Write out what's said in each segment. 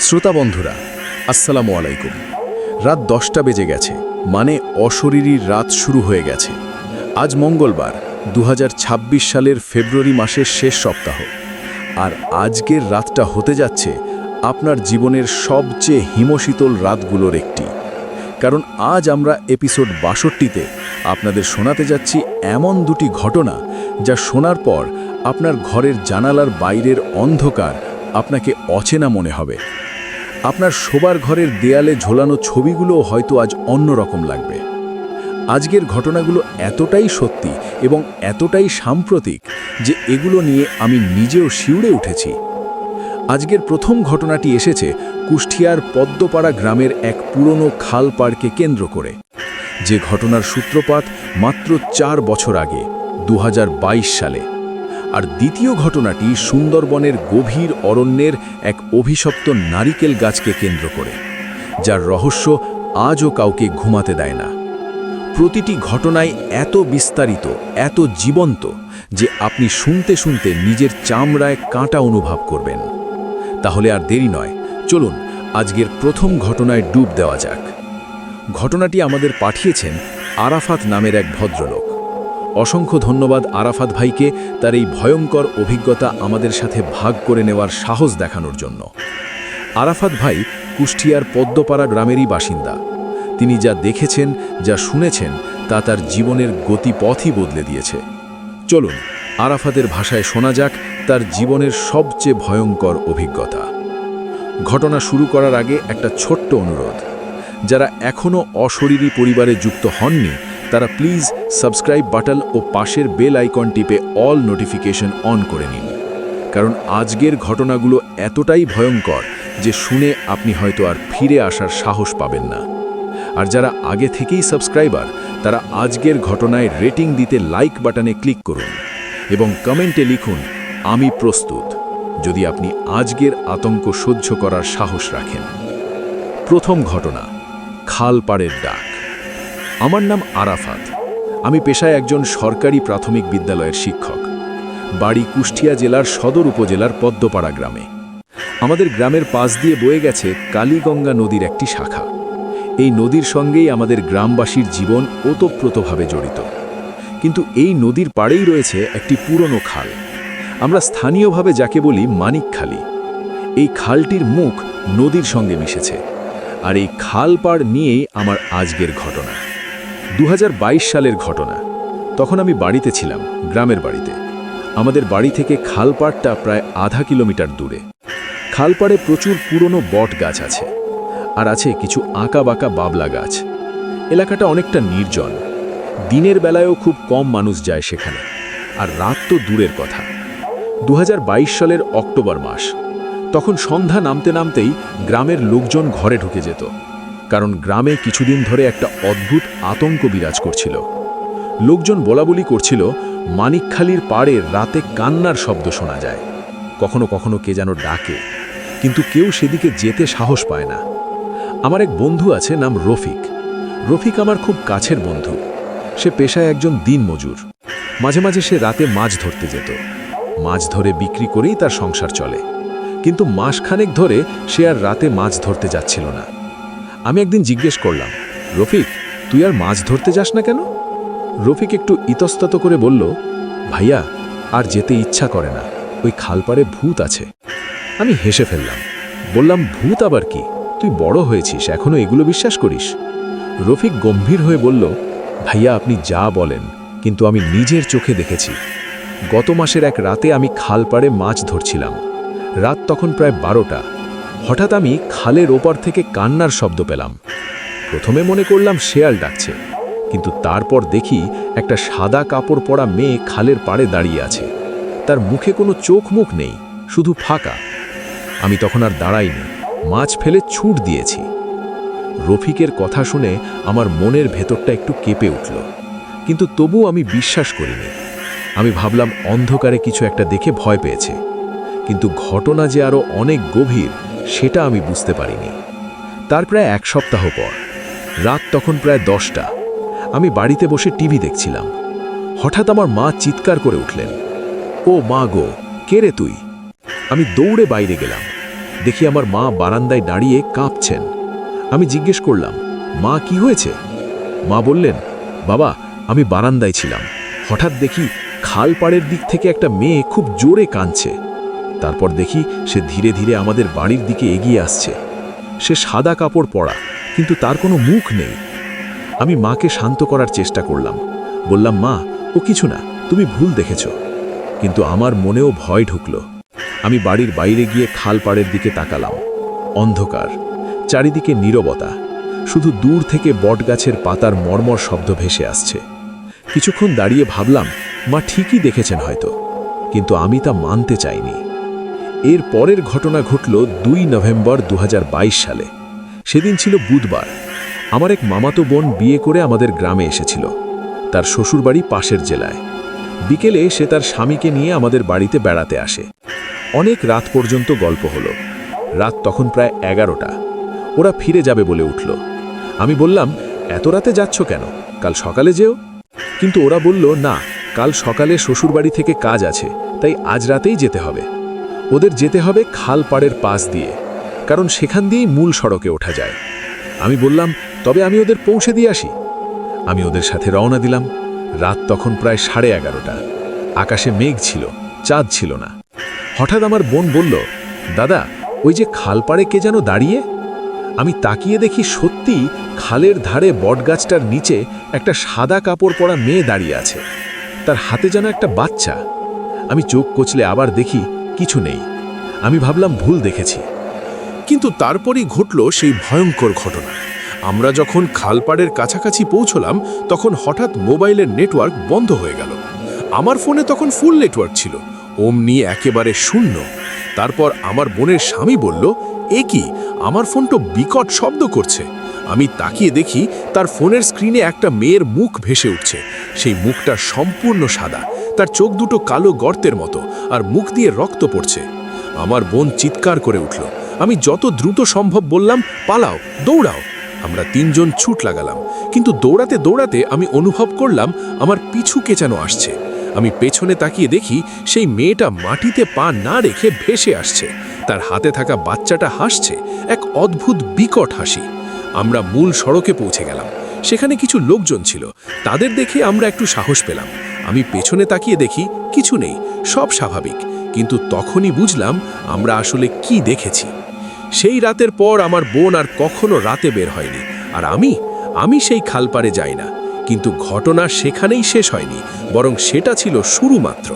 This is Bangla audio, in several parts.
শ্রোতা বন্ধুরা, আসসালামু আলাইকুম। রাত 10টা বেজে গেছে, মানে অশরীরীর রাত শুরু হয়ে গেছে। আজ মঙ্গলবার 2026 সালের ফেব্রুয়ারি মাসের শেষ সপ্তাহ। আর আজকের রাতটা হতে যাচ্ছে আপনার জীবনের সবচেয়ে হিমশীতল রাতগুলোর একটি। কারণ আজ আমরা এপিসোড 62তে আপনাদের শোনাতে যাচ্ছি এমন দুটি ঘটনা যা শোনার পর আপনার ঘরের জানালার বাইরের অন্ধকার আপনাকে অচেনা মনে হবে। আপনার শোবার ঘরের দেয়ালে ঝোলানো ছবিগুলো হয়তো আজ অন্যরকম লাগবে। আজকের ঘটনাগুলো এতটাই সত্যি এবং এতটাই সাম্প্রতিক যে এগুলো নিয়ে আমি নিজেও শিউরে উঠেছি। আজকের প্রথম ঘটনাটি এসেছে কুষ্টিয়ার পদ্মপাড়া গ্রামের এক পুরনো খাল পাড়কে কেন্দ্র করে, যে ঘটনার সূত্রপাত মাত্র 4 বছর আগে 2022 সালে। আর দ্বিতীয় ঘটনাটি সুন্দরবনের গভীর অরণ্যের এক অভিশপ্ত নারিকেল গাছকে কেন্দ্র করে, যার রহস্য আজও কাউকে ঘুমাতে দেয় না। প্রতিটি ঘটনায় এত বিস্তারিত, এত জীবন্ত যে আপনি শুনতে শুনতে নিজের চামড়ায় কাঁটা অনুভব করবেন। তাহলে আর দেরি নয়, চলুন আজকের প্রথম ঘটনায় ডুব দেওয়া যাক। ঘটনাটি আমাদের পাঠিয়েছেন আরাফাত নামের এক ভদ্রলোক। অসংখ্য ধন্যবাদ আরাফাত ভাইকে তার এই ভয়ঙ্কর অভিজ্ঞতা আমাদের সাথে ভাগ করে নেওয়ার সাহস দেখানোর জন্য। আরাফাত ভাই কুষ্টিয়ার পদ্মপাড়া গ্রামেরই বাসিন্দা। তিনি যা দেখেছেন, যা শুনেছেন, তা তার জীবনের গতিপথই বদলে দিয়েছে। চলুন আরাফাতের ভাষায় শোনা যাক তার জীবনের সবচেয়ে ভয়ঙ্কর অভিজ্ঞতা। ঘটনা শুরু করার আগে একটা ছোট্ট অনুরোধ, যারা এখনও অশরীরী পরিবারে যুক্ত হননি তারা প্লিজ সাবস্ক্রাইব বাটন ও পাশের বেল আইকন টিপে অল নোটিফিকেশন অন করে নিন। কারণ আজকের ঘটনাগুলো এতটাই ভয়ঙ্কর যে শুনে আপনি হয়তো আর ফিরে আসার সাহস পাবেন না। আর যারা আগে থেকেই সাবস্ক্রাইবার তারা আজকের ঘটনায় রেটিং দিতে লাইক বাটনে ক্লিক করুন এবং কমেন্টে লিখুন আমি প্রস্তুত, যদি আপনি আজকের আতঙ্ক সহ্য করার সাহস রাখেন। প্রথম ঘটনা, খালপাড়ের ডাক। আমার নাম আরাফাত। আমি পেশায় একজন সরকারি প্রাথমিক বিদ্যালয়ের শিক্ষক। বাড়ি কুষ্টিয়া জেলার সদর উপজেলার পদ্মপাড়া গ্রামে। আমাদের গ্রামের পাশ দিয়ে বয়ে গেছে কালীগঙ্গা নদীর একটি শাখা। এই নদীর সঙ্গেই আমাদের গ্রামবাসীর জীবন ওতপ্রোতভাবে জড়িত। কিন্তু এই নদীর পাড়েই রয়েছে একটি পুরনো খাল। আমরা স্থানীয়ভাবে যাকে বলি মানিকখালী। এই খালটির মুখ নদীর সঙ্গে মিশেছে। আর এই খাল পাড় নিয়েই আমার আজকের ঘটনা। 2022 সালের ঘটনা। তখন আমি বাড়িতে ছিলাম, গ্রামের বাড়িতে। আমাদের বাড়ি থেকে খালপাড়টা প্রায় আধা কিলোমিটার দূরে। খালপাড়ে প্রচুর পুরনো বট গাছ আছে, আর আছে কিছু আঁকা বাঁকা বাবলা গাছ। এলাকাটা অনেকটা নির্জন। দিনের বেলায়ও খুব কম মানুষ যায় সেখানে, আর রাত তো দূরের কথা। 2022 সালের অক্টোবর মাস। তখন সন্ধ্যা নামতে নামতেই গ্রামের লোকজন ঘরে ঢুকে যেত, কারণ গ্রামে কিছুদিন ধরে একটা অদ্ভুত আতঙ্ক বিরাজ করছিল। লোকজন বলাবলি করছিল মানিকখালীর পাড়ে রাতে কান্নার শব্দ শোনা যায়। কখনো কখনো কে যেন ডাকে, কিন্তু কেউ সেদিকে যেতে সাহস পায় না। আমার এক বন্ধু আছে, নাম রফিক। রফিক আমার খুব কাছের বন্ধু। সে পেশায় একজন দিনমজুর। মাঝে মাঝে সে রাতে মাছ ধরতে যেত। মাছ ধরে বিক্রি করেই তার সংসার চলে। কিন্তু মাসখানেক ধরে সে আর রাতে মাছ ধরতে যাচ্ছিল না। আমি একদিন জিজ্ঞেস করলাম, রফিক, তুই আর মাছ ধরতে যাস না কেন? রফিক একটু ইতস্তত করে বলল, ভাইয়া, আর যেতে ইচ্ছা করে না, ওই খালপাড়ে ভূত আছে। আমি হেসে ফেললাম, বললাম, ভূত আবার কি? তুই বড় হয়েছিস, এখনো এগুলো বিশ্বাস করিস? রফিক গম্ভীর হয়ে বলল, ভাইয়া, আপনি যা বলেন, কিন্তু আমি নিজের চোখে দেখেছি। গত মাসের এক রাতে আমি খালপাড়ে মাছ ধরছিলাম। রাত তখন প্রায় 12টা। হঠাৎ আমি খালের ওপার থেকে কান্নার শব্দ পেলাম। প্রথমে মনে করলাম শেয়াল ডাকছে, কিন্তু তারপর দেখি একটা সাদা কাপড় পরা মেয়ে খালের পাড়ে দাঁড়িয়ে আছে। তার মুখে কোনো চোখ মুখ নেই, শুধু ফাঁকা। আমি তখন আর দাঁড়াইনি, মাছ ফেলে ছুট দিয়েছি। রফিকের কথা শুনে আমার মনের ভেতরটা একটু কেঁপে উঠল, কিন্তু তবুও আমি বিশ্বাস করিনি। আমি ভাবলাম অন্ধকারে কিছু একটা দেখে ভয় পেয়েছে, কিন্তু ঘটনা যে আরও অনেক গভীর সেটা আমি বুঝতে পারিনি। তার প্রায় 1 সপ্তাহ পর, রাত তখন প্রায় 10টা, আমি বাড়িতে বসে টিভি দেখছিলাম। হঠাৎ আমার মা চিৎকার করে উঠলেন, ও মা গো, কে রে তুই? আমি দৌড়ে বাইরে গেলাম। দেখি আমার মা বারান্দায় দাঁড়িয়ে কাঁপছেন। আমি জিজ্ঞেস করলাম, মা কি হয়েছে? মা বললেন, বাবা আমি বারান্দায় ছিলাম, হঠাৎ দেখি খাল পাড়ের দিক থেকে একটা মেয়ে খুব জোরে কাঁদছে। তারপর দেখি সে ধীরে ধীরে আমাদের বাড়ির দিকে এগিয়ে আসছে। সে সাদা কাপড় পরা, কিন্তু তার কোনো মুখ নেই। আমি মাকে শান্ত করার চেষ্টা করলাম, বললাম, মা ও কিছু না, তুমি ভুল দেখেছ। কিন্তু আমার মনেও ভয় ঢুকল। আমি বাড়ির বাইরে গিয়ে খাল পাড়ের দিকে তাকালাম। অন্ধকার, চারিদিকে নীরবতা, শুধু দূর থেকে বটগাছের পাতার মর্মর শব্দ ভেসে আসছে। কিছুক্ষণ দাঁড়িয়ে ভাবলাম, মা ঠিকই দেখেছেন হয়তো, কিন্তু আমি তা মানতে চাইনি। এর পরের ঘটনা ঘটল 2 নভেম্বর 2022 সালে। সেদিন ছিল বুধবার। আমার এক মামাতো বোন বিয়ে করে আমাদের গ্রামে এসেছিল। তার শ্বশুরবাড়ি পাশের জেলায়। বিকেলে সে তার স্বামীকে নিয়ে আমাদের বাড়িতে বেড়াতে আসে। অনেক রাত পর্যন্ত গল্প হলো। রাত তখন প্রায় 11টা। ওরা ফিরে যাবে বলে উঠল। আমি বললাম, এত রাতে যাচ্ছ কেন? কাল সকালে যেও। কিন্তু ওরা বলল, না, কাল সকালে শ্বশুরবাড়ি থেকে কাজ আছে, তাই আজ রাতেই যেতে হবে। ওদের যেতে হবে খাল পাড়ের পাশ দিয়ে, কারণ সেখান দিয়েই মূল সড়কে ওঠা যায়। আমি বললাম, তবে আমি ওদের পৌঁছে দিয়ে আসি। আমি ওদের সাথে রওনা দিলাম। রাত তখন প্রায় 11:30। আকাশে মেঘ ছিল, চাঁদ ছিল না। হঠাৎ আমার বোন বলল, দাদা ওই যে খাল পাড়ে কে যেন দাঁড়িয়ে। আমি তাকিয়ে দেখি সত্যি খালের ধারে বটগাছটার নিচে একটা সাদা কাপড় পরা মেয়ে দাঁড়িয়ে আছে। তার হাতে যেন একটা বাচ্চা। আমি চোখ কচলে আবার দেখি কিছু নেই। আমি ভাবলাম ভুল দেখেছি। কিন্তু তারপরই ঘটল সেই ভয়ঙ্কর ঘটনা। আমরা যখন খালপাড়ের কাছাকাছি পৌঁছলাম, তখন হঠাৎ মোবাইলের নেটওয়ার্ক বন্ধ হয়ে গেল। আমার ফোনে তখন ফুল নেটওয়ার্ক ছিল, অমনি একেবারে শূন্য। তারপর আমার বোনের স্বামী বলল, এ কি, আমার ফোন তো বিকট শব্দ করছে। আমি তাকিয়ে দেখি তার ফোনের স্ক্রিনে একটা মেয়ের মুখ ভেসে উঠছে। সেই মুখটা সম্পূর্ণ সাদা, তার চোখ দুটো কালো গর্তের মতো, আর মুখ দিয়ে রক্ত পড়ছে। আমার বোন চিৎকার করে উঠল। আমি যত দ্রুত সম্ভব বললাম, পালাও, দৌড়াও। আমরা 3 জন ছুট লাগালাম, কিন্তু দৌড়াতে দৌড়াতে আমি অনুভব করলাম আমার পিছু কে যেন আসছে। আমি পেছনে তাকিয়ে দেখি সেই মেয়েটা মাটিতে পা না রেখে ভেসে আসছে। তার হাতে থাকা বাচ্চাটা হাসছে, এক অদ্ভুত বিকট হাসি। আমরা মূল সড়কে পৌঁছে গেলাম। সেখানে কিছু লোকজন ছিল, তাদের দেখে আমরা একটু সাহস পেলাম। আমি পেছনে তাকিয়ে দেখি কিছু নেই, সব স্বাভাবিক। কিন্তু তখনই বুঝলাম আমরা আসলে কি দেখেছি। সেই রাতের পর আমার বোন আর কখনো রাতে বের হয়নি, আর আমি সেই খালপাড়ে যাই না। কিন্তু ঘটনা সেখানেই শেষ হয়নি, বরং সেটা ছিল শুরু মাত্র।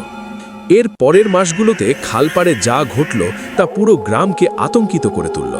এর পরের মাসগুলোতে খালপাড়ে যা ঘটল তা পুরো গ্রামকে আতঙ্কিত করে তুলল।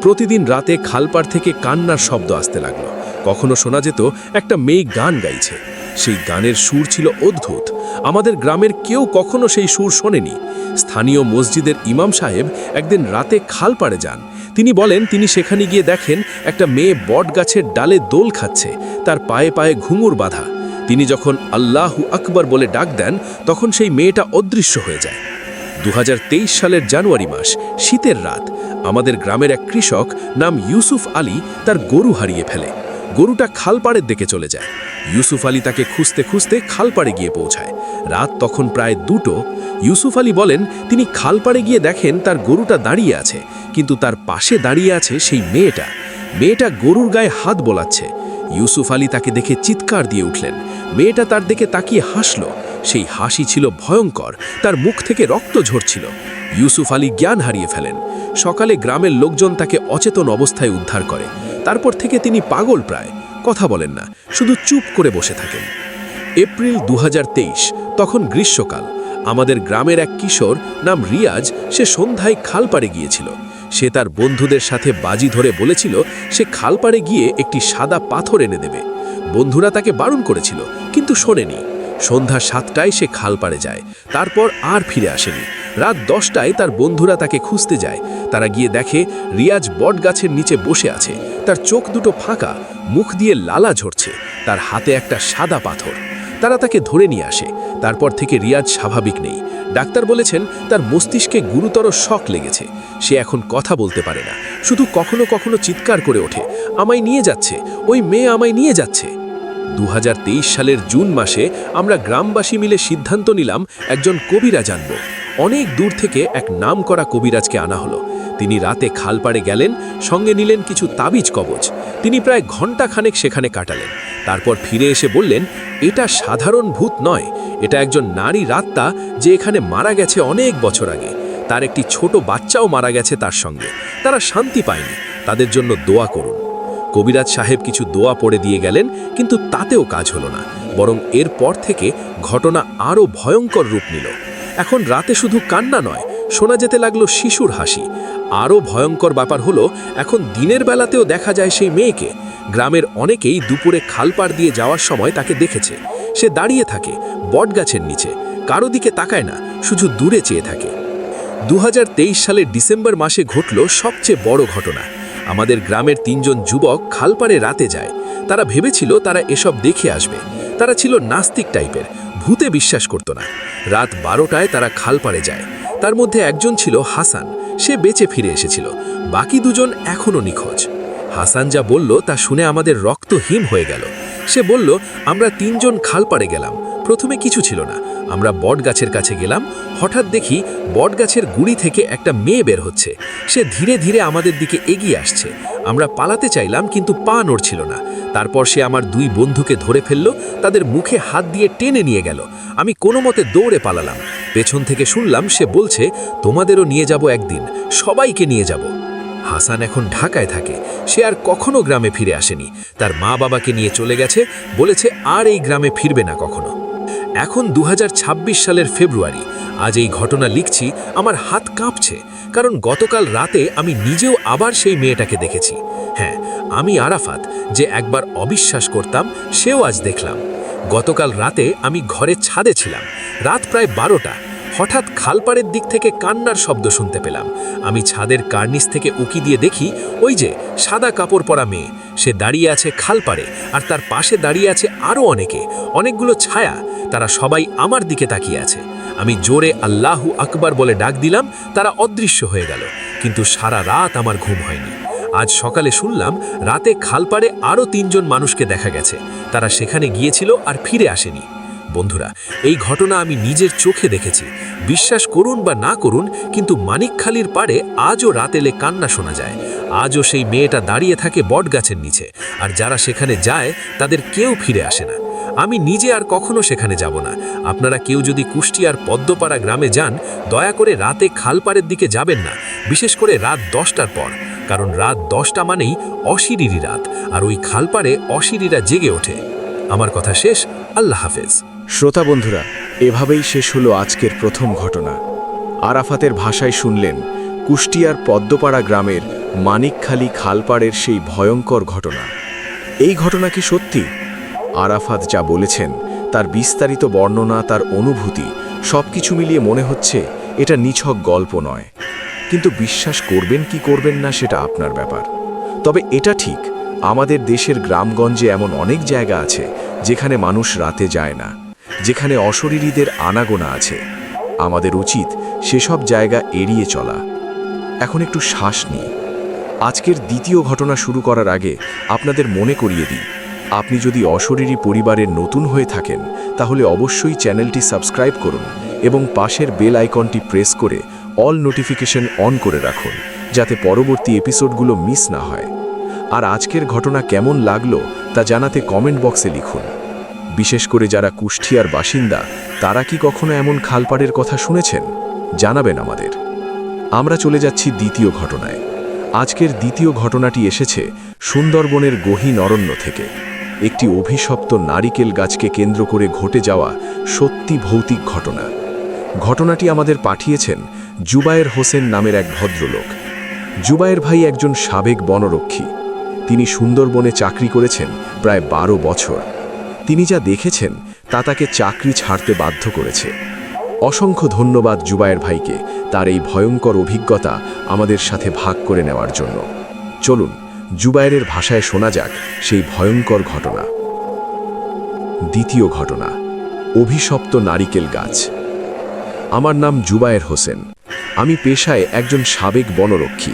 প্রতিদিন রাতে খালপাড় থেকে কান্নার শব্দ আসতে লাগলো। কখনো শোনা যেত একটা মেয়ে গান গাইছে। সেই গানের সুর ছিল অদ্ভুত। আমাদের গ্রামের কেউ কখনো সেই সুর শোনেনি। স্থানীয় মসজিদের ইমাম সাহেব একদিন রাতে খালপাড়ে যান। তিনি বলেন, তিনি সেখানে গিয়ে দেখেন একটা মেয়ে বট গাছের ডালে দোল খাচ্ছে, তার পায়ে পায়ে ঘুঙুর বাঁধা। তিনি যখন আল্লাহু আকবার বলে ডাক দেন, তখন সেই মেয়েটা অদৃশ্য হয়ে যায়। 2023 সালের জানুয়ারি মাস, শীতের রাত। আমাদের গ্রামের এক কৃষক নাম ইউসুফ আলী তার গরু হারিয়ে ফেলে। গরুটা খালপাড়ের দিকে চলে যায়। ইউসুফ আলী তাকে খুঁজতে খুঁজতে খালপাড়ে গিয়ে পৌঁছায়। রাত তখন প্রায় 2টো। ইউসুফ আলী বলেন, তিনি খালপাড়ে গিয়ে দেখেন তার গরুটা দাঁড়িয়ে আছে, কিন্তু তার পাশে দাঁড়িয়ে আছে সেই মেয়েটা গরুর গায়ে হাত বোলাচ্ছে। ইউসুফ আলী তাকে দেখে চিৎকার দিয়ে উঠলেন। মেয়েটা তার দিকে তাকিয়ে হাসল। সেই হাসি ছিল ভয়ঙ্কর, তার মুখ থেকে রক্ত ঝরছিল। ইউসুফ আলী জ্ঞান হারিয়ে ফেলেন। সকালে গ্রামের লোকজন তাকে অচেতন অবস্থায় উদ্ধার করে। তারপর থেকে তিনি পাগল প্রায়, কথা বলেন না, শুধু চুপ করে বসে থাকেন। এপ্রিল 2023, তখন গ্রীষ্মকাল। আমাদের গ্রামের এক কিশোর নাম রিয়াজ, সে সন্ধ্যায় খালপাড়ে গিয়েছিল। সে তার বন্ধুদের সাথে বাজি ধরে বলেছিল সে খালপাড়ে গিয়ে একটি সাদা পাথর এনে দেবে। বন্ধুরা তাকে বারণ করেছিল, কিন্তু শোনেনি। সন্ধ্যা 7টায় সে খালপাড়ে যায়, তারপর আর ফিরে আসেনি। রাত 10টায় তার বন্ধুরা তাকে খুঁজতে যায়। তারা গিয়ে দেখে রিয়াজ বট গাছের নিচে বসে আছে, তার চোখ দুটো ফাঁকা, মুখ দিয়ে লালা ঝরছে, তার হাতে একটা সাদা পাথর। তারা তাকে ধরে নিয়ে আসে। তারপর থেকে রিয়াজ স্বাভাবিক নেই। ডাক্তার বলেছেন তার মস্তিষ্কে গুরুতর শক লেগেছে। সে এখন কথা বলতে পারে না, শুধু কখনো কখনো চিৎকার করে ওঠে, আমায় নিয়ে যাচ্ছে, ওই মেয়ে আমায় নিয়ে যাচ্ছে। 2023 সালের জুন মাসে আমরা গ্রামবাসী মিলে সিদ্ধান্ত নিলাম একজন কবিরাজ আনব। অনেক দূর থেকে এক নামকরা কবিরাজকে আনা হলো। তিনি রাতে খালপাড়ে গেলেন, সঙ্গে নিলেন কিছু তাবিজ কবচ। তিনি প্রায় ঘণ্টাখানেক সেখানে কাটালেন। তারপর ফিরে এসে বললেন, এটা সাধারণ ভূত নয়, এটা একজন নারীর আত্মা যে এখানে মারা গেছে অনেক বছর আগে। তার একটি ছোট বাচ্চাও মারা গেছে তার সঙ্গে। তারা শান্তি পায়নি, তাদের জন্য দোয়া করুন। কবিরাজ সাহেব কিছু দোয়া পড়ে দিয়ে গেলেন, কিন্তু তাতেও কাজ হলো না, বরং এরপর থেকে ঘটনা আরও ভয়ঙ্কর রূপ নিল। এখন রাতে শুধু কান্না নয়, শোনা যেতে লাগলো শিশুর হাসি। আরও ভয়ঙ্কর ব্যাপার হলো, এখন দিনের বেলাতেও দেখা যায় সেই মেয়েকে। গ্রামের অনেকেই দুপুরে খালপাড় দিয়ে যাওয়ার সময় তাকে দেখেছে। সে দাঁড়িয়ে থাকে বটগাছের নিচে, কারো দিকে তাকায় না, শুধু দূরে চেয়ে থাকে। 2023 সালের ডিসেম্বর মাসে ঘটল সবচেয়ে বড় ঘটনা। আমাদের গ্রামের 3 জন যুবক খালপাড়ে রাতে যায়। তারা ভেবেছিল তারা এসব দেখে আসবে। তারা ছিল নাস্তিক টাইপের, ভূতে বিশ্বাস করত না। রাত 12টায় তারা খালপাড়ে যায়। তার মধ্যে একজন ছিল হাসান, সে বেঁচে ফিরে এসেছিল। বাকি 2 জন এখনও নিখোঁজ। হাসান যা বলল তা শুনে আমাদের রক্ত হিম হয়ে গেল। সে বলল, আমরা 3 জন খালপাড়ে গেলাম। প্রথমে কিছু ছিল না। আমরা বটগাছের কাছে গেলাম। হঠাৎ দেখি বটগাছের গুড়ি থেকে একটা মেয়ে বের হচ্ছে। সে ধীরে ধীরে আমাদের দিকে এগিয়ে আসছে। আমরা পালাতে চাইলাম, কিন্তু পা নড়ছিল না। তারপর সে আমার 2 বন্ধুকে ধরে ফেলল, তাদের মুখে হাত দিয়ে টেনে নিয়ে গেল। আমি কোনো মতে দৌড়ে পালালাম। পেছন থেকে শুনলাম সে বলছে, তোমাদেরও নিয়ে যাব একদিন, সবাইকে নিয়ে যাব। হাসান এখন ঢাকায় থাকে। সে আর কখনো গ্রামে ফিরে আসেনি। তার মা বাবাকে নিয়ে চলে গেছে, বলেছে আর এই গ্রামে ফিরবে না কখনো। এখন 2026 সালের ফেব্রুয়ারি। আজ এই ঘটনা লিখছি, আমার হাত কাঁপছে, কারণ গতকাল রাতে আমি নিজেও আবার সেই মেয়েটাকে দেখেছি। হ্যাঁ, আমি আরাফাত, যে একবার অবিশ্বাস করতাম, সেও আজ দেখলাম। গতকাল রাতে আমি ঘরের ছাদে ছিলাম। রাত প্রায় 12টা। হঠাৎ খালপাড়ের দিক থেকে কান্নার শব্দ শুনতে পেলাম। আমি ছাদের কার্নিস থেকে উকি দিয়ে দেখি, ওই যে সাদা কাপড় পরা মেয়ে, সে দাঁড়িয়ে আছে খালপাড়ে, আর তার পাশে দাঁড়িয়ে আছে আরও অনেকগুলো ছায়া। তারা সবাই আমার দিকে তাকিয়ে আছে। আমি জোরে আল্লাহু আকবার বলে ডাক দিলাম, তারা অদৃশ্য হয়ে গেল। কিন্তু সারা রাত আমার ঘুম হয়নি। আজ সকালে শুনলাম রাতে খালপাড়ে আরও 3 জন মানুষকে দেখা গেছে। তারা সেখানে গিয়েছিল আর ফিরে আসেনি। বন্ধুরা, এই ঘটনা আমি নিজের চোখে দেখেছি। বিশ্বাস করুন বা না করুন, কিন্তু মানিকখালীর পাড়ে আজও রাত এলে কান্না শোনা যায়। আজও সেই মেয়েটা দাঁড়িয়ে থাকে বটগাছের নিচে, আর যারা সেখানে যায় তাদের কেউ ফিরে আসে না। আমি নিজে আর কখনো সেখানে যাব না। আপনারা কেউ যদি কুষ্টিয়ার পদ্মপাড়া গ্রামে যান, দয়া করে রাতে খালপাড়ের দিকে যাবেন না, বিশেষ করে রাত 10টার পর। কারণ রাত 10টা মানেই অশিরিরি রাত, আর ওই খালপাড়ে অশিরিরা জেগে ওঠে। আমার কথা শেষ। আল্লাহ হাফেজ। শ্রোতা বন্ধুরা, এভাবেই শেষ হলো আজকের প্রথম ঘটনা। আরাফাতের ভাষায় শুনলেন কুষ্টিয়ার পদ্মপাড়া গ্রামের মানিকখালী খালপাড়ের সেই ভয়ঙ্কর ঘটনা। এই ঘটনা কি সত্যি? আরাফাত যা বলেছেন, তার বিস্তারিত বর্ণনা, তার অনুভূতি, সবকিছু মিলিয়ে মনে হচ্ছে এটা নিছক গল্প নয়। কিন্তু বিশ্বাস করবেন কি করবেন না সেটা আপনার ব্যাপার। তবে এটা ঠিক, আমাদের দেশের গ্রামগঞ্জে এমন অনেক জায়গা আছে যেখানে মানুষ রাতে যায় না, যেখানে অশরীরীদের আনাগোনা আছে। আমাদের উচিত সেসব জায়গা এড়িয়ে চলা। এখন একটু শ্বাস নিই। আজকের দ্বিতীয় ঘটনা শুরু করার আগে আপনাদের মনে করিয়ে দিই, আপনি যদি অশরীরী পরিবারের নতুন হয়ে থাকেন, তাহলে অবশ্যই চ্যানেলটি সাবস্ক্রাইব করুন এবং পাশের বেল আইকনটি প্রেস করে অল নোটিফিকেশন অন করে রাখুন, যাতে পরবর্তী এপিসোডগুলো মিস না হয়। আর আজকের ঘটনা কেমন লাগলো তা জানাতে কমেন্ট বক্সে লিখুন। বিশেষ করে যারা কুষ্টিয়ার বাসিন্দা, তারা কি কখনো এমন খালপাড়ের কথা শুনেছেন? জানাবেন আমাদের। আমরা চলে যাচ্ছি দ্বিতীয় ঘটনায়। আজকের দ্বিতীয় ঘটনাটি এসেছে সুন্দরবনের গহীন অরণ্য থেকে। একটি অভিশপ্ত নারিকেল গাছকে কেন্দ্র করে ঘটে যাওয়া সত্যি ভৌতিক ঘটনা। ঘটনাটি আমাদের পাঠিয়েছেন জুবায়ের হোসেন নামের এক ভদ্রলোক। জুবায়ের ভাই একজন সাবেক বনরক্ষী। তিনি সুন্দরবনে চাকরি করেছেন প্রায় 12 বছর। তিনি যা দেখেছেন তা তাকে চাকরি ছাড়তে বাধ্য করেছে। অসংখ্য ধন্যবাদ জুবায়ের ভাইকে তার এই ভয়ঙ্কর অভিজ্ঞতা আমাদের সাথে ভাগ করে নেওয়ার জন্য। চলুন জুবায়েরের ভাষায় শোনা যাক সেই ভয়ঙ্কর ঘটনা। দ্বিতীয় ঘটনা, অভিশপ্ত নারিকেল গাছ। আমার নাম জুবায়ের হোসেন। আমি পেশায় একজন সাবেক বনরক্ষী।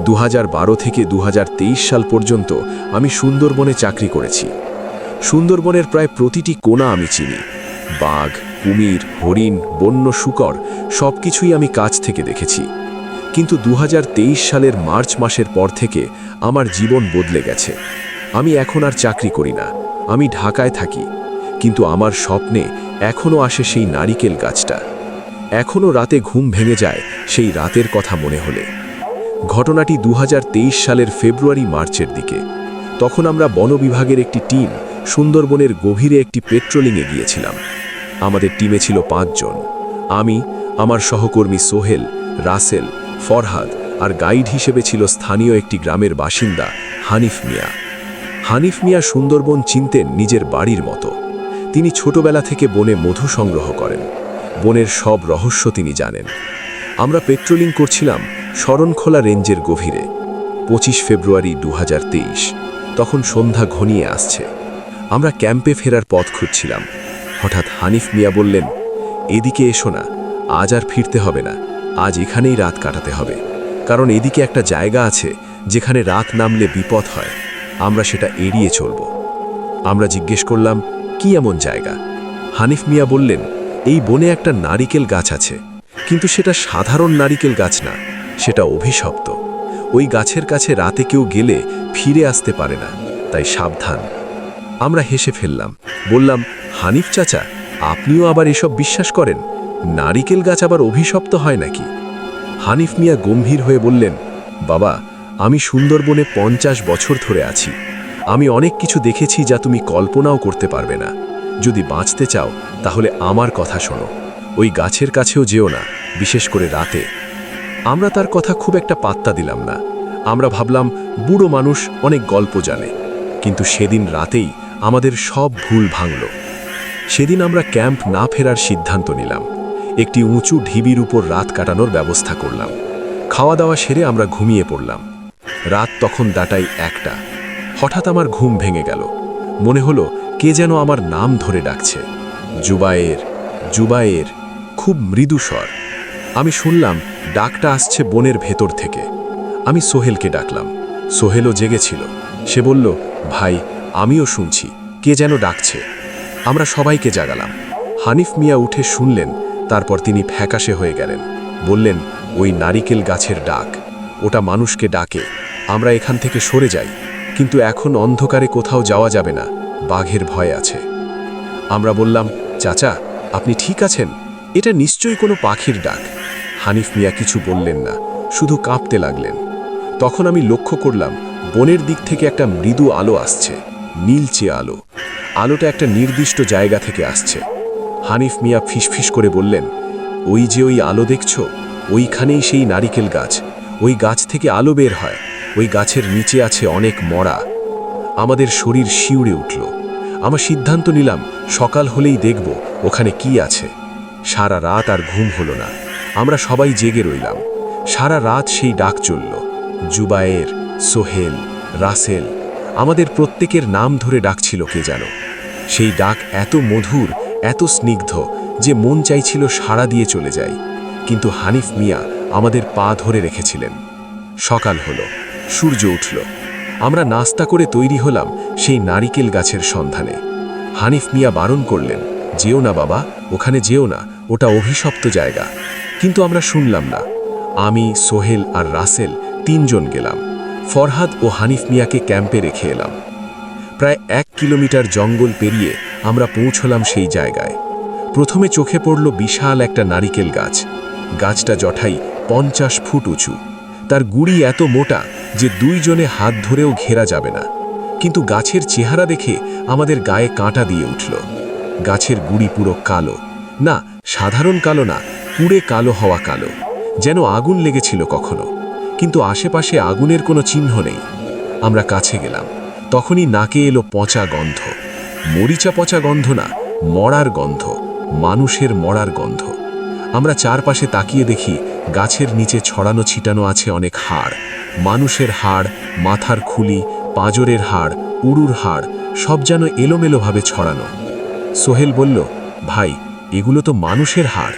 2012 থেকে 2023 সাল পর্যন্ত আমি সুন্দরবনে চাকরি করেছি। সুন্দরবনের প্রায় প্রতিটি কোণা আমি চিনি। বাঘ, কুমির, হরিণ, বন্য শূকর সবকিছুই আমি কাছ থেকে দেখেছি। কিন্তু 2023 সালের মার্চ মাসের পর থেকে আমার জীবন বদলে গেছে। আমি এখন আর চাকরি করি না, আমি ঢাকায় থাকি, কিন্তু আমার স্বপ্নে এখনও আসে সেই নারিকেল গাছটা। এখনও রাতে ঘুম ভেঙে যায় সেই রাতের কথা মনে হলে। ঘটনাটি 2023 সালের ফেব্রুয়ারি মার্চের দিকে। তখন আমরা বন বিভাগের একটি টিম সুন্দরবনের গভীরে একটি পেট্রোলিংয়ে গিয়েছিলাম। আমাদের টিমে ছিল 5 জন। আমি, আমার সহকর্মী সোহেল, রাসেল, ফরহাদ আর গাইড হিসেবে ছিল স্থানীয় একটি গ্রামের বাসিন্দা হানিফ মিয়া। হানিফ মিয়া সুন্দরবন চিনতেন নিজের বাড়ির মতো। তিনি ছোটবেলা থেকে বনে মধু সংগ্রহ করেন। বনের সব রহস্য তিনি জানেন। আমরা পেট্রোলিং করছিলাম শরণখোলা রেঞ্জের গভীরে। 25 ফেব্রুয়ারি 2023। তখন সন্ধ্যা ঘনিয়ে আসছে। আমরা ক্যাম্পে ফেরার পথ খুঁজছিলাম। হঠাৎ হানিফ মিয়া বললেন, এদিকে এসো না, আজ আর ফিরতে হবে না, আজ এখানেই রাত কাটাতে হবে। কারণ এদিকে একটা জায়গা আছে যেখানে রাত নামলে বিপদ হয়, আমরা সেটা এড়িয়ে চলব। আমরা জিজ্ঞেস করলাম, কি এমন জায়গা? হানিফ মিয়া বললেন, এই বনে একটা নারিকেল গাছ আছে, কিন্তু সেটা সাধারণ নারিকেল গাছ না, সেটা অভিশপ্ত। ওই গাছের কাছে রাতে কেউ গেলে ফিরে আসতে পারে না, তাই সাবধান। আমরা হেসে ফেললাম, বললাম, হানিফ চাচা, আপনিও আবার এসব বিশ্বাস করেন? নারিকেল গাছ আবার অভিশপ্ত হয় নাকি? হানিফ মিয়া গম্ভীর হয়ে বললেন, বাবা, আমি সুন্দরবনে 50 বছর ধরে আছি। আমি অনেক কিছু দেখেছি যা তুমি কল্পনাও করতে পারবে না। যদি বাঁচতে চাও তাহলে আমার কথা শোনো, ওই গাছের কাছেও যেও না, বিশেষ করে রাতে। আমরা তার কথা খুব একটা পাত্তা দিলাম না। আমরা ভাবলাম বুড়ো মানুষ, অনেক গল্প জানে। কিন্তু সেদিন রাতেই আমাদের সব ভুল ভাঙল। সেদিন আমরা ক্যাম্প না ফেরার সিদ্ধান্ত নিলাম। একটি উঁচু ঢিবির উপর রাত কাটানোর ব্যবস্থা করলাম। খাওয়া দাওয়া সেরে আমরা ঘুমিয়ে পড়লাম। রাত তখন দাটাই 1টা। হঠাৎ আমার ঘুম ভেঙে গেল। মনে হলো কে যেন আমার নাম ধরে ডাকছে, জুবায়ের, জুবায়ের, খুব মৃদু স্বর। আমি শুনলাম ডাকটা আসছে বনের ভেতর থেকে। আমি সোহেলকে ডাকলাম। সোহেলও জেগেছিল। সে বলল, ভাই, আমিও শুনছি, কে যেন ডাকছে। আমরা সবাইকে জাগালাম। হানিফ মিয়া উঠে শুনলেন, তারপর তিনি ফ্যাকাশে হয়ে গেলেন। বললেন, ওই নারিকেল গাছের ডাক, ওটা মানুষকে ডাকে, আমরা এখান থেকে সরে যাই। কিন্তু এখন অন্ধকারে কোথাও যাওয়া যাবে না, বাঘের ভয় আছে। আমরা বললাম, চাচা, আপনি ঠিক আছেন? এটা নিশ্চয়ই কোনো পাখির ডাক। হানিফ মিয়া কিছু বললেন না, শুধু কাঁপতে লাগলেন। তখন আমি লক্ষ্য করলাম বনের দিক থেকে একটা মৃদু আলো আসছে, নীলচে আলো। আলোটা একটা নির্দিষ্ট জায়গা থেকে আসছে। হানিফ মিয়া ফিসফিস করে বললেন, ওই যে ওই আলো দেখছো, ওইখানেই সেই নারিকেল গাছ। ওই গাছ থেকে আলো বের হয়, ওই গাছের নিচে আছে অনেক মরা। আমাদের শরীর শিউরে উঠল। আমরা সিদ্ধান্ত নিলাম সকাল হলেই দেখব ওখানে কি আছে। সারা রাত আর ঘুম হলো না। আমরা সবাই জেগে রইলাম। সারা রাত সেই ডাক চলল। জুবায়ের, সোহেল, রাসেল, আমাদের প্রত্যেকের নাম ধরে ডাকছিল কে যেন। সেই ডাক এত মধুর, এত স্নিগ্ধ যে মন চাইছিল সাড়া দিয়ে চলে যায়। কিন্তু হানিফ মিয়া আমাদের পা ধরে রেখেছিলেন। সকাল হলো, সূর্য উঠল। আমরা নাস্তা করে তৈরি হলাম সেই নারিকেল গাছের সন্ধানে। হানিফ মিয়া বারণ করলেন, যেও না বাবা, ওখানে যেও না, ওটা অভিশপ্ত জায়গা। কিন্তু আমরা শুনলাম না। আমি, সোহেল আর রাসেল 3 জন গেলাম। ফরহাদ ও হানিফ মিয়াকে ক্যাম্পে রেখে এলাম। প্রায় 1 কিলোমিটার জঙ্গল পেরিয়ে আমরা পৌঁছলাম সেই জায়গায়। প্রথমে চোখে পড়ল বিশাল একটা নারিকেল গাছ। গাছটা জটাই 50 ফুট উঁচু। তার গুড়ি এত মোটা যে 2 জনে হাত ধরেও ঘেরা যাবে না। কিন্তু গাছের চেহারা দেখে আমাদের গায়ে কাঁটা দিয়ে উঠল। গাছের গুড়ি পুরো কালো, না সাধারণ কালো না, পুড়ে কালো হওয়া কালো, যেন আগুন লেগেছিল কখনো। কিন্তু আশেপাশে আগুনের কোনো চিহ্ন নেই। আমরা কাছে গেলাম, তখনই নাকে এলো পচা গন্ধ। মরিচা পচা গন্ধ না, মরার গন্ধ, মানুষের মরার গন্ধ। আমরা চারপাশে তাকিয়ে দেখি গাছের নিচে ছড়ানো ছিটানো আছে অনেক হাড়, মানুষের হাড়, মাথার খুলি, পাঁজরের হাড়, উড়ুর হাড়, সব যেন এলোমেলোভাবে ছড়ানো। সোহেল বলল, ভাই, এগুলো তো মানুষের হাড়।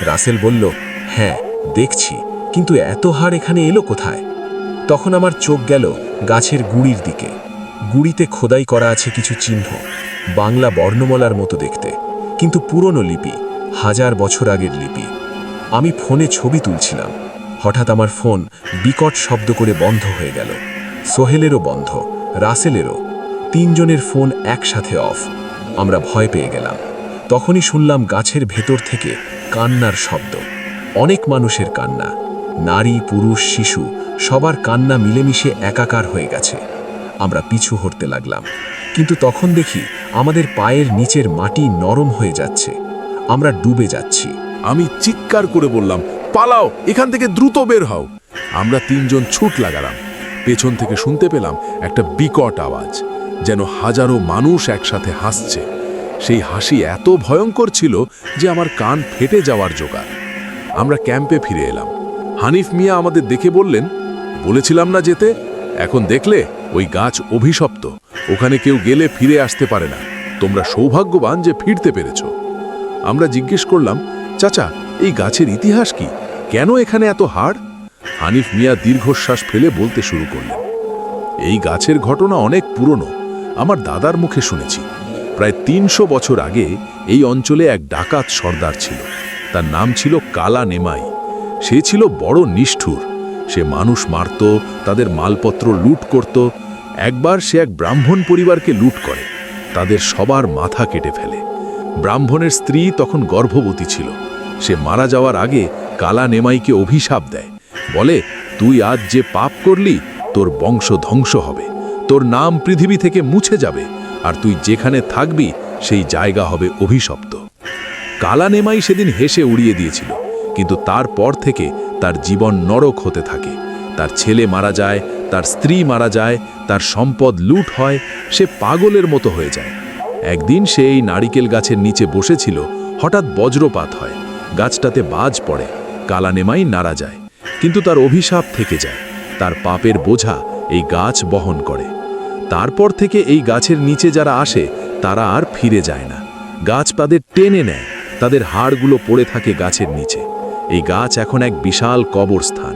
রাসেল বলল, হ্যাঁ দেখছি, কিন্তু এত হাড় এখানে এলো কোথায়? তখন আমার চোখ গেল গাছের গুড়ির দিকে। গুড়িতে খোদাই করা আছে কিছু চিহ্ন, বাংলা বর্ণমালার মতো দেখতে, কিন্তু পুরনো লিপি, 1000 বছর আগের লিপি। আমি ফোনে ছবি তুলছিলাম। হঠাৎ আমার ফোন বিকট শব্দ করে বন্ধ হয়ে গেল। সোহেলেরও বন্ধ, রাসেলেরও। তিনজনের ফোন একসাথে অফ। আমরা ভয় পেয়ে গেলাম। তখনই শুনলাম গাছের ভেতর থেকে কান্নার শব্দ। অনেক মানুষের কান্না, নারী, পুরুষ, শিশু, সবার কান্না মিলেমিশে একাকার হয়ে গেছে। আমরা পিছু হটতে লাগলাম, কিন্তু তখন দেখি আমাদের পায়ের নিচের মাটি নরম হয়ে যাচ্ছে। আমরা ডুবে যাচ্ছি। আমি চিৎকার করে বললাম, পালাও, এখান থেকে দ্রুত বের হও। আমরা তিনজন ছুট লাগালাম। পেছন থেকে শুনতে পেলাম একটা বিকট আওয়াজ, যেন হাজারো মানুষ একসাথে হাসছে। সেই হাসি এত ভয়ঙ্কর ছিল যে আমার কান ফেটে যাওয়ার জোগাড়। আমরা ক্যাম্পে ফিরে এলাম। হানিফ মিয়া আমাদের দেখে বললেন, বলেছিলাম না যেতে? এখন দেখলে ওই গাছ অভিশপ্ত, ওখানে কেউ গেলে ফিরে আসতে পারে না। তোমরা সৌভাগ্যবান যে ফিরতে পেরেছ। আমরা জিজ্ঞেস করলাম, চাচা, এই গাছের ইতিহাস কি? কেন এখানে এত হাড়? হানিফ মিয়া দীর্ঘশ্বাস ফেলে বলতে শুরু করলেন, এই গাছের ঘটনা অনেক পুরনো। আমার দাদার মুখে শুনেছি। প্রায় ৩০০ বছর আগে এই অঞ্চলে এক ডাকাত সর্দার ছিল। তার নাম ছিল কালা নেমাই। সে ছিল বড় নিষ্ঠুর। সে মানুষ মারত, তাদের মালপত্র লুট করত। একবার সে এক ব্রাহ্মণ পরিবারকে লুট করে, তাদের সবার মাথা কেটে ফেলে। ব্রাহ্মণের স্ত্রী তখন গর্ভবতী ছিল। সে মারা যাওয়ার আগে কালা নেমাইকে অভিশাপ দেয়, বলে, তুই আজ যে পাপ করলি তোর বংশ ধ্বংস হবে, তোর নাম পৃথিবী থেকে মুছে যাবে, আর তুই যেখানে থাকবি সেই জায়গা হবে অভিশপ্ত। কালা নেমাই সেদিন হেসে উড়িয়ে দিয়েছিল, কিন্তু তারপর থেকে তার জীবন নরক হতে থাকে। তার ছেলে মারা যায়, তার স্ত্রী মারা যায়, তার সম্পদ লুট হয়, সে পাগলের মতো হয়ে যায়। একদিন সে এই নারিকেল গাছের নিচে বসেছিল, হঠাৎ বজ্রপাত হয়, গাছটাতে বাজ পড়ে, কালা নেমাই নারা যায়, কিন্তু তার অভিশাপ থেকে যায়। তার পাপের বোঝা এই গাছ বহন করে। তারপর থেকে এই গাছের নিচে যারা আসে তারা আর ফিরে যায় না। গাছ তাদের টেনে নেয়, তাদের হাড়গুলো পড়ে থাকে গাছের নিচে। এই গাছ এখন এক বিশাল কবরস্থান।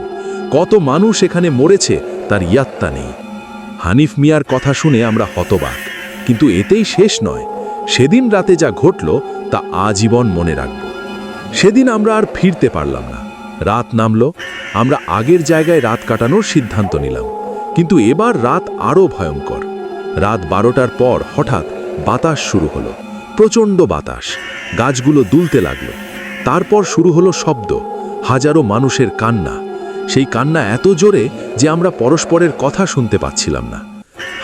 কত মানুষ এখানে মরেছে তার ইয়াত্তা নেই। হানিফ মিয়ার কথা শুনে আমরা হতবাক, কিন্তু এতেই শেষ নয়। সেদিন রাতে যা ঘটল তা আজীবন মনে রাখব। সেদিন আমরা আর ফিরতে পারলাম না। রাত নামল, আমরা আগের জায়গায় রাত কাটানোর সিদ্ধান্ত নিলাম, কিন্তু এবার রাত আরও ভয়ঙ্কর। রাত 12টার পর হঠাৎ বাতাস শুরু হলো, প্রচণ্ড বাতাস। গাছগুলো দুলতে লাগলো। তারপর শুরু হলো শব্দ, হাজারো মানুষের কান্না। সেই কান্না এত জোরে যে আমরা পরস্পরের কথা শুনতে পাচ্ছিলাম না।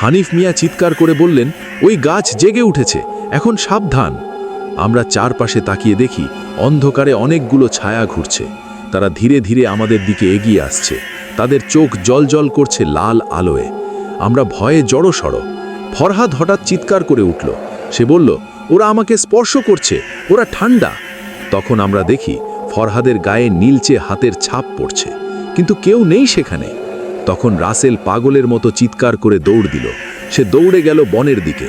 হানিফ মিয়া চিৎকার করে বললেন, ওই গাছ জেগে উঠেছে, এখন সাবধান। আমরা চারপাশে তাকিয়ে দেখি অন্ধকারে অনেকগুলো ছায়া ঘুরছে। তারা ধীরে ধীরে আমাদের দিকে এগিয়ে আসছে। তাদের চোখ জলজল করছে লাল আলোয়। আমরা ভয়ে জড়সড়। ফরহাদ হঠাৎ চিৎকার করে উঠল। সে বলল, ওরা আমাকে স্পর্শ করছে, ওরা ঠান্ডা। তখন আমরা দেখি ফরহাদের গায়ে নীলচে হাতের ছাপ পড়ছে, কিন্তু কেউ নেই সেখানে। তখন রাসেল পাগলের মতো চিৎকার করে দৌড় দিল। সে দৌড়ে গেল বনের দিকে।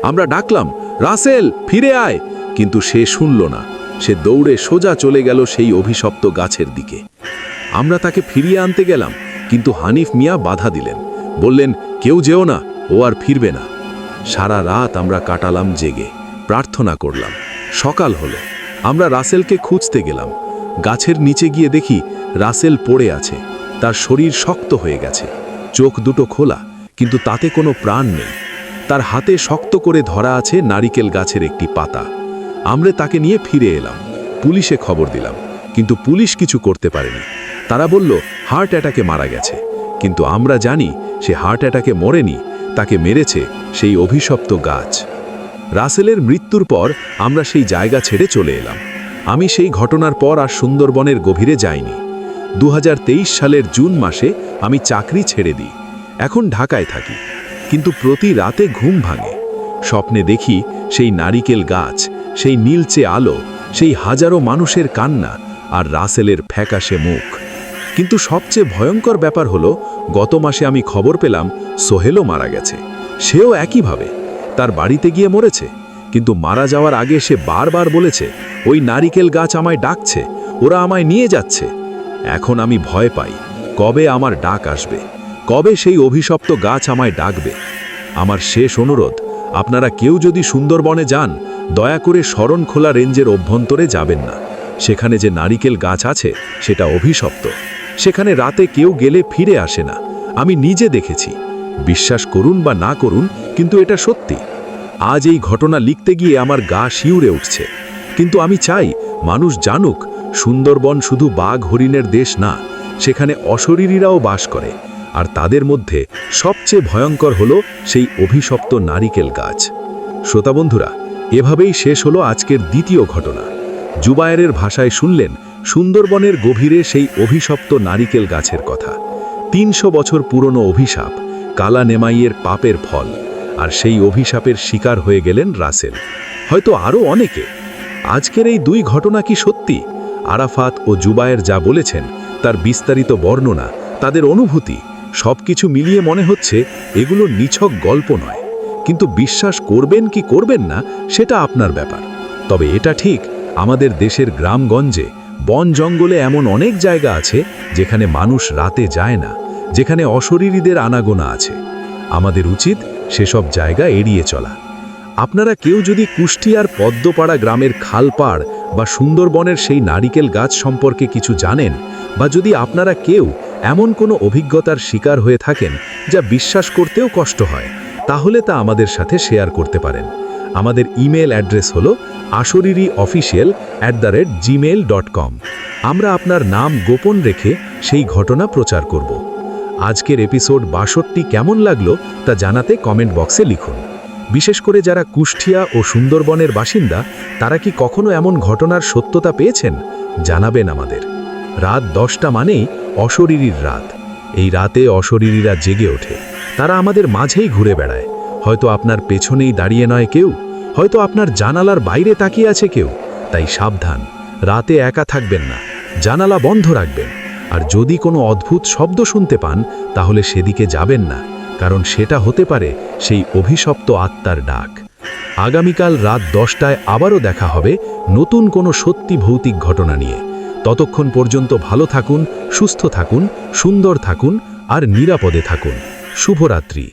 আমরা ডাকলাম, রাসেল ফিরে আয়, কিন্তু সে শুনল না। সে দৌড়ে সোজা চলে গেল সেই অভিশপ্ত গাছের দিকে। আমরা তাকে ফিরিয়ে আনতে গেলাম, কিন্তু হানিফ মিয়া বাধা দিলেন, বললেন, কেউ যেও না, ও আর ফিরবে না। সারা রাত আমরা কাটালাম জেগে, প্রার্থনা করলাম। সকাল হলো, আমরা রাসেলকে খুঁজতে গেলাম। গাছের নিচে গিয়ে দেখি রাসেল পড়ে আছে। তার শরীর শক্ত হয়ে গেছে, চোখ দুটো খোলা, কিন্তু তাতে কোনো প্রাণ নেই। তার হাতে শক্ত করে ধরা আছে নারিকেল গাছের একটি পাতা। আমরা তাকে নিয়ে ফিরে এলাম, পুলিশে খবর দিলাম, কিন্তু পুলিশ কিছু করতে পারেনি। তারা বলল হার্ট অ্যাটাকে মারা গেছে, কিন্তু আমরা জানি সে হার্ট অ্যাটাকে মরেনি, তাকে মেরেছে সেই অভিশপ্ত গাছ। রাসেলের মৃত্যুর পর আমরা সেই জায়গা ছেড়ে চলে এলাম। আমি সেই ঘটনার পর আর সুন্দরবনের গভীরে যাইনি। 2023 সালের জুন মাসে আমি চাকরি ছেড়ে দিই। এখন ঢাকায় থাকি, কিন্তু প্রতি রাতে ঘুম ভাঙে। স্বপ্নে দেখি সেই নারিকেল গাছ, সেই নীলচে আলো, সেই হাজারো মানুষের কান্না, আর রাসেলের ফ্যাকাশে মুখ। কিন্তু সবচেয়ে ভয়ঙ্কর ব্যাপার হলো, গত মাসে আমি খবর পেলাম সোহেলও মারা গেছে। সেও একইভাবে তার বাড়িতে গিয়ে মরেছে, কিন্তু মারা যাওয়ার আগে সে বারবার বলেছে, ওই নারিকেল গাছ আমায় ডাকছে, ওরা আমায় নিয়ে যাচ্ছে। এখন আমি ভয় পাই, কবে আমার ডাক আসবে, কবে সেই অভিশপ্ত গাছ আমায় ডাকবে। আমার শেষ অনুরোধ, আপনারা কেউ যদি সুন্দরবনে যান, দয়া করে শরণখোলা রেঞ্জের অভ্যন্তরে যাবেন না। সেখানে যে নারিকেল গাছ আছে সেটা অভিশপ্ত। সেখানে রাতে কেউ গেলে ফিরে আসে না। আমি নিজে দেখেছি। বিশ্বাস করুন বা না করুন, কিন্তু এটা সত্যি। আজ এই ঘটনা লিখতে গিয়ে আমার গা শিউরে উঠছে। কিন্তু আমি চাই মানুষ জানুক, সুন্দরবন শুধু বাঘ হরিণের দেশ না, সেখানে অশরীরীরাও বাস করে। আর তাদের মধ্যে সবচেয়ে ভয়ঙ্কর হলো সেই অভিশপ্ত নারিকেল গাছ। শ্রোতা বন্ধুরা, এভাবেই শেষ হলো আজকের দ্বিতীয় ঘটনা। জুবায়েরের ভাষায় শুনলেন সুন্দরবনের গভীরে সেই অভিশপ্ত নারিকেল গাছের কথা। ৩০০ বছর পুরনো অভিশাপ, কালা নেমাইয়ের পাপের ফল। আর সেই অভিশাপের শিকার হয়ে গেলেন রাসেল, হয়তো আরও অনেকে। আজকের এই দুই ঘটনা কি সত্যি? আরাফাত ও জুবায়ের যা বলেছেন তার বিস্তারিত বর্ণনা, তাদের অনুভূতি, সবকিছু মিলিয়ে মনে হচ্ছে এগুলো নিছক গল্প নয়। কিন্তু বিশ্বাস করবেন কি করবেন না সেটা আপনার ব্যাপার। তবে এটা ঠিক, আমাদের দেশের গ্রামগঞ্জে, বন জঙ্গলে এমন অনেক জায়গা আছে যেখানে মানুষ রাতে যায় না, যেখানে অশরীরীদের আনাগোনা আছে। আমাদের উচিত সেসব জায়গা এড়িয়ে চলা। আপনারা কেউ যদি কুষ্টিয়ার পদ্মপাড়া গ্রামের খালপাড় বা সুন্দরবনের সেই নারিকেল গাছ সম্পর্কে কিছু জানেন, বা যদি আপনারা কেউ এমন কোনো অভিজ্ঞতার শিকার হয়ে থাকেন যা বিশ্বাস করতেও কষ্ট হয়, তাহলে তা আমাদের সাথে শেয়ার করতে পারেন। আমাদের ইমেল অ্যাড্রেস হলো ashoriryofficial@gmail.com। আমরা আপনার নাম গোপন রেখে সেই ঘটনা প্রচার করব। আজকের এপিসোড ৬২ কেমন লাগলো তা জানাতে কমেন্ট বক্সে লিখুন। বিশেষ করে যারা কুষ্টিয়া ও সুন্দরবনের বাসিন্দা, তারা কি কখনো এমন ঘটনার সত্যতা পেয়েছেন? জানাবেন আমাদের। রাত 10টা মানেই অশরীরীর রাত। এই রাতে অশরীরীরা জেগে ওঠে। তারা আমাদের মাঝেই ঘুরে বেড়ায়। হয়তো আপনার পেছনেই দাঁড়িয়ে নয় কেউ, হয়তো আপনার জানালার বাইরে তাকিয়ে আছে কেউ। তাই সাবধান, রাতে একা থাকবেন না, জানালা বন্ধ রাখবেন। আর যদি কোনো অদ্ভুত শব্দ শুনতে পান, তাহলে সেদিকে যাবেন না, কারণ সেটা হতে পারে সেই অভিশপ্ত আত্মার ডাক। আগামীকাল রাত 10টায় আবারও দেখা হবে নতুন কোনো সত্যি ভৌতিক ঘটনা নিয়ে। ততক্ষণ পর্যন্ত ভালো থাকুন, সুস্থ থাকুন, সুন্দর থাকুন আর নিরাপদে থাকুন। শুভরাত্রি।